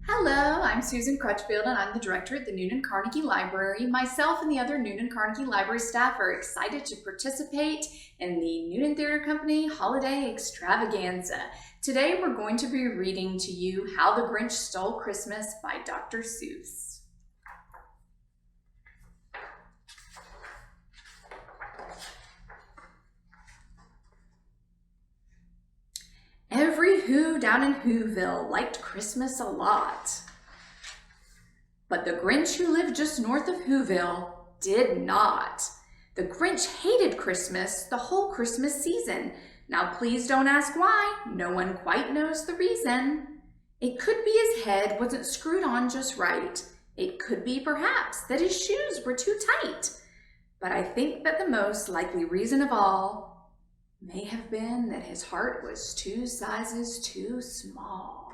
Hello, I'm Susan Crutchfield and I'm the director at the Newnan Carnegie Library. Myself and the other Newnan Carnegie Library staff are excited to participate in the Newnan Theater Company Holiday Extravaganza. Today we're going to be reading to you How the Grinch Stole Christmas by Dr. Seuss. Every Who down in Whoville liked Christmas a lot. But the Grinch who lived just north of Whoville did not. The Grinch hated Christmas the whole Christmas season. Now please don't ask why. No one quite knows the reason. It could be his head wasn't screwed on just right. It could be perhaps that his shoes were too tight. But I think that the most likely reason of all may have been that his heart was 2 sizes too small.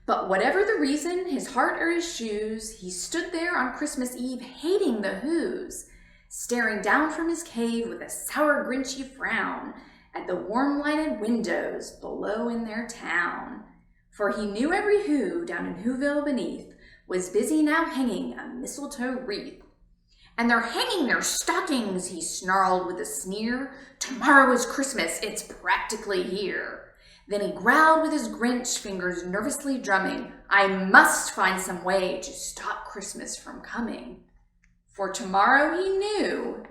But whatever the reason, his heart or his shoes, he stood there on Christmas Eve hating the Whos, staring down from his cave with a sour Grinchy frown at the warm-lighted windows below in their town. For he knew every Who down in Whoville beneath was busy now hanging a mistletoe wreath. And they're hanging their stockings, he snarled with a sneer. Tomorrow is Christmas, it's practically here. Then he growled with his Grinch fingers nervously drumming. I must find some way to stop Christmas from coming. For tomorrow he knew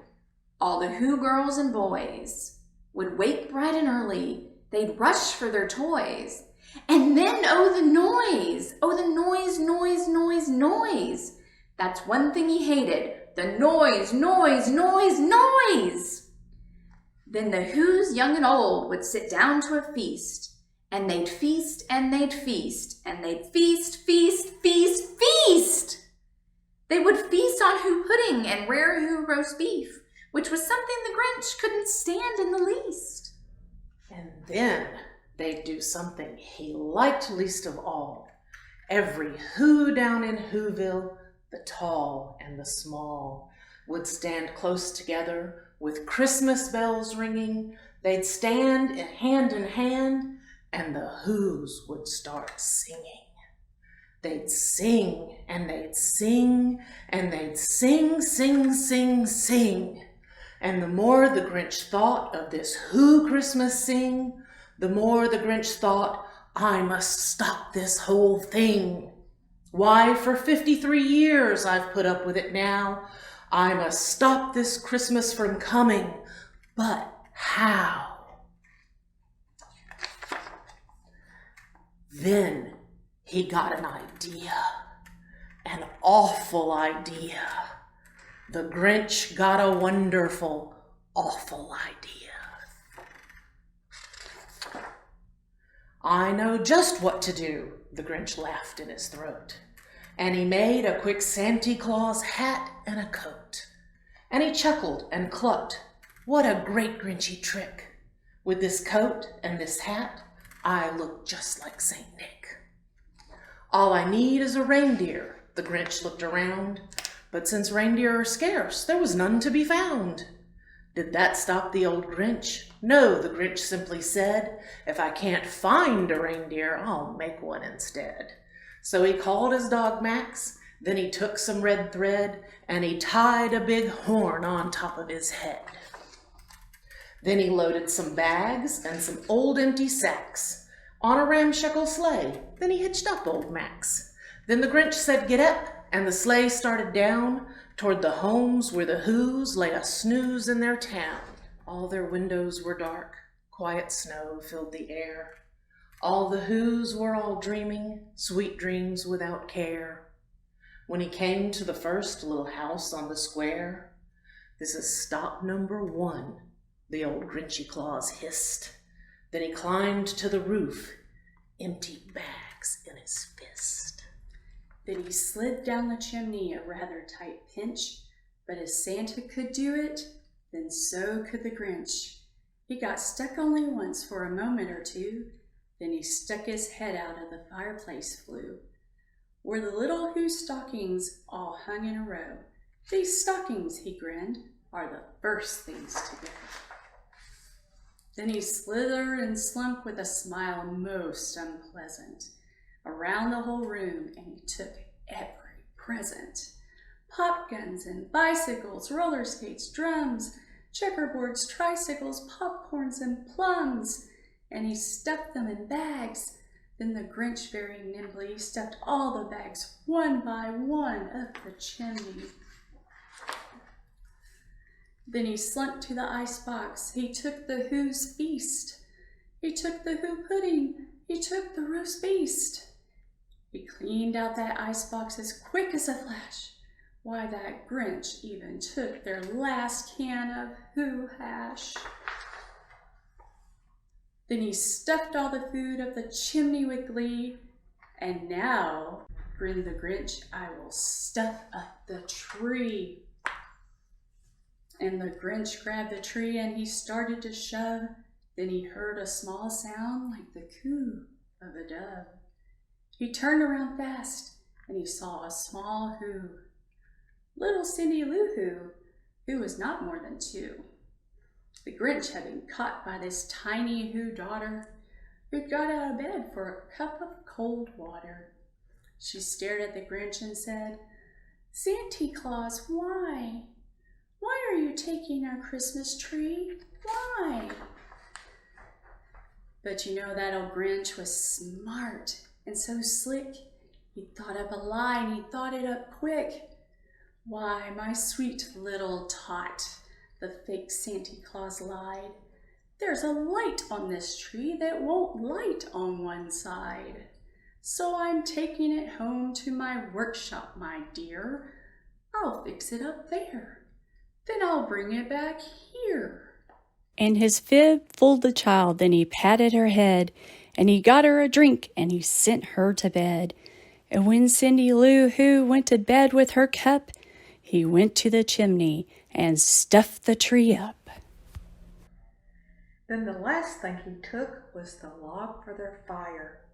all the Who girls and boys would wake bright and early. They'd rush for their toys. And then, oh the noise! Oh the noise, noise, noise, noise! That's one thing he hated. The noise, noise, noise, noise! Then the Whos young and old would sit down to a feast, and they'd feast, and they'd feast, and they'd feast, feast, feast, feast! They would feast on Who pudding and rare Who roast beef, which was something the Grinch couldn't stand in the least. And then they'd do something he liked least of all. Every Who down in Whoville, the tall and the small, would stand close together with Christmas bells ringing. They'd stand in hand, and the Whos would start singing. They'd sing, and they'd sing, and they'd sing, sing, sing, sing. And the more the Grinch thought of this Who Christmas sing, the more the Grinch thought, I must stop this whole thing. Why, for 53 years I've put up with it now. I must stop this Christmas from coming. But how? Then he got an idea. An awful idea. The Grinch got a wonderful, awful idea. I know just what to do, the Grinch laughed in his throat. And he made a quick Santa Claus hat and a coat. And he chuckled and clucked. What a great Grinchy trick. With this coat and this hat, I look just like Saint Nick. All I need is a reindeer, the Grinch looked around. But since reindeer are scarce, there was none to be found. Did that stop the old Grinch? No, the Grinch simply said, if I can't find a reindeer, I'll make one instead. So he called his dog Max, then he took some red thread, and he tied a big horn on top of his head. Then he loaded some bags and some old empty sacks on a ramshackle sleigh. Then he hitched up old Max. Then the Grinch said, get up, and the sleigh started down toward the homes where the Whos lay a snooze in their town. All their windows were dark, quiet snow filled the air. All the Whos were all dreaming, sweet dreams without care. When he came to the first little house on the square, this is stop number 1, the old Grinchy Claus hissed. Then he climbed to the roof, empty bags in his fist. Then he slid down the chimney a rather tight pinch, but if Santa could do it, then so could the Grinch. He got stuck only once for a moment or two, then he stuck his head out of the fireplace flue, where the little Who stockings all hung in a row. These stockings, he grinned, are the first things to go. Then he slithered and slunk with a smile most unpleasant. around the whole room, and he took every present. Pop guns and bicycles, roller skates, drums, checkerboards, tricycles, popcorns, and plums, and he stuffed them in bags. Then the Grinch very nimbly stuffed all the bags one by one up the chimney. Then he slunk to the icebox. He took the Who's feast. He took the Who pudding. He took the roast beast. He cleaned out that icebox as quick as a flash. Why, that Grinch even took their last can of Who hash. Then he stuffed all the food up the chimney with glee. And now, grinned the Grinch, I will stuff up the tree. And the Grinch grabbed the tree and he started to shove. Then he heard a small sound like the coo of a dove. He turned around fast and he saw a small Who. Little Cindy Lou Who, who was not more than 2. The Grinch had been caught by this tiny Who daughter who'd got out of bed for a cup of cold water. She stared at the Grinch and said, "Santa Claus, why? Why are you taking our Christmas tree? Why?" But you know that old Grinch was smart and so slick. He thought up a lie and he thought it up quick. "Why, my sweet little tot," the fake Santa Claus lied, "there's a light on this tree that won't light on one side. So I'm taking it home to my workshop, my dear. I'll fix it up there. Then I'll bring it back here." And his fib fooled the child. Then he patted her head, and he got her a drink, and he sent her to bed. And when Cindy Lou Who went to bed with her cup, he went to the chimney and stuffed the tree up. Then the last thing he took was the log for their fire.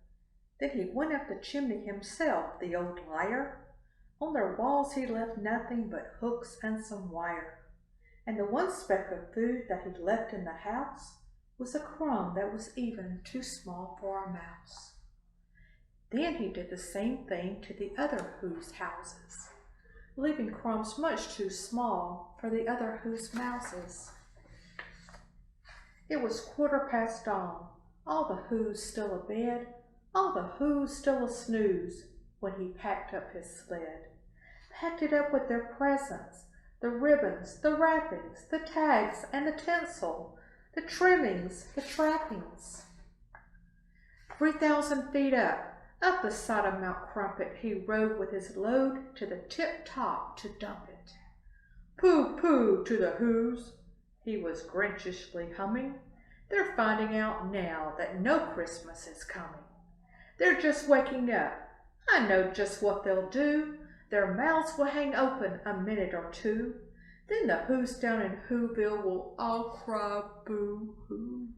Then he went up the chimney himself, the old liar. On their walls he left nothing but hooks and some wire. And the one speck of food that he left in the house was a crumb that was even too small for a mouse. Then he did the same thing to the other Who's houses, leaving crumbs much too small for the other Who's mouses. It was 15:15, all the Who's still abed, all the Who's still a snooze, when he packed up his sled. Packed it up with their presents, the ribbons, the wrappings, the tags and the tinsel, the trimmings, the trappings. 3,000 feet up the side of Mount Crumpet, he rode with his load to the tip-top to dump it. "Pooh-pooh to the Who's," he was Grinchishly humming. "They're finding out now that no Christmas is coming. They're just waking up. I know just what they'll do. Their mouths will hang open a minute or two. Then the Who's down in Whoville will all cry boo-hoo."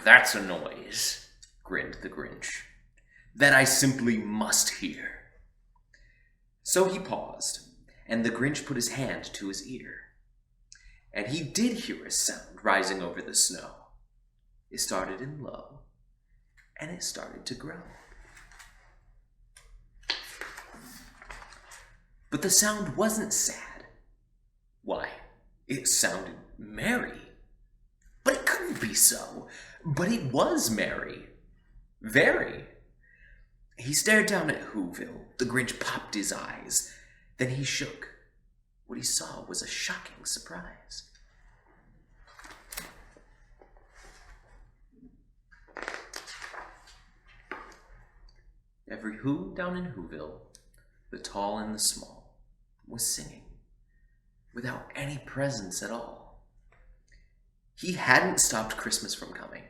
"That's a noise," grinned the Grinch, "that I simply must hear." So he paused, and the Grinch put his hand to his ear. And he did hear a sound rising over the snow. It started in low, and it started to grow. But the sound wasn't sad. Why, it sounded merry. But it couldn't be so. But it was merry. Very. He stared down at Whoville. The Grinch popped his eyes. Then he shook. What he saw was a shocking surprise. Every Who down in Whoville, the tall and the small, was singing, without any presents at all. He hadn't stopped Christmas from coming.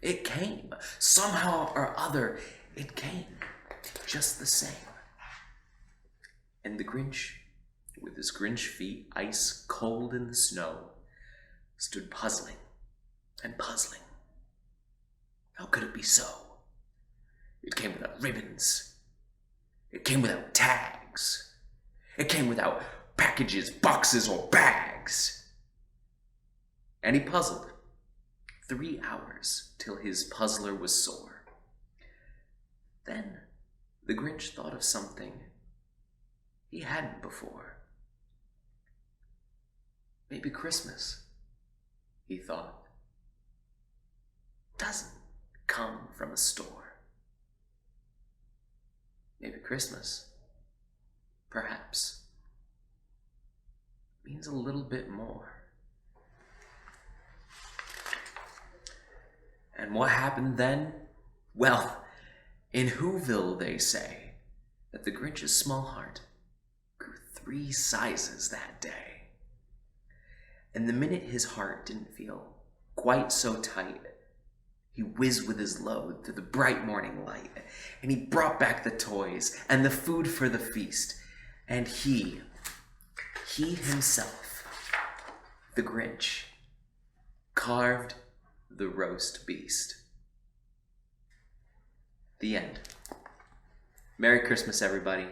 It came. Somehow or other, it came. Just the same. And the Grinch, with his Grinch feet ice cold in the snow, stood puzzling and puzzling. How could it be so? It came without ribbons. It came without tags. It came without packages, boxes, or bags. And he puzzled 3 hours till his puzzler was sore. Then the Grinch thought of something he hadn't before. Maybe Christmas, he thought, doesn't come from a store. Maybe Christmas, perhaps, means a little bit more. And what happened then? Well, in Whoville they say that the Grinch's small heart grew 3 sizes that day. And the minute his heart didn't feel quite so tight, he whizzed with his load through the bright morning light, and he brought back the toys and the food for the feast. And he himself, the Grinch, carved the roast beast. The end. Merry Christmas, everybody.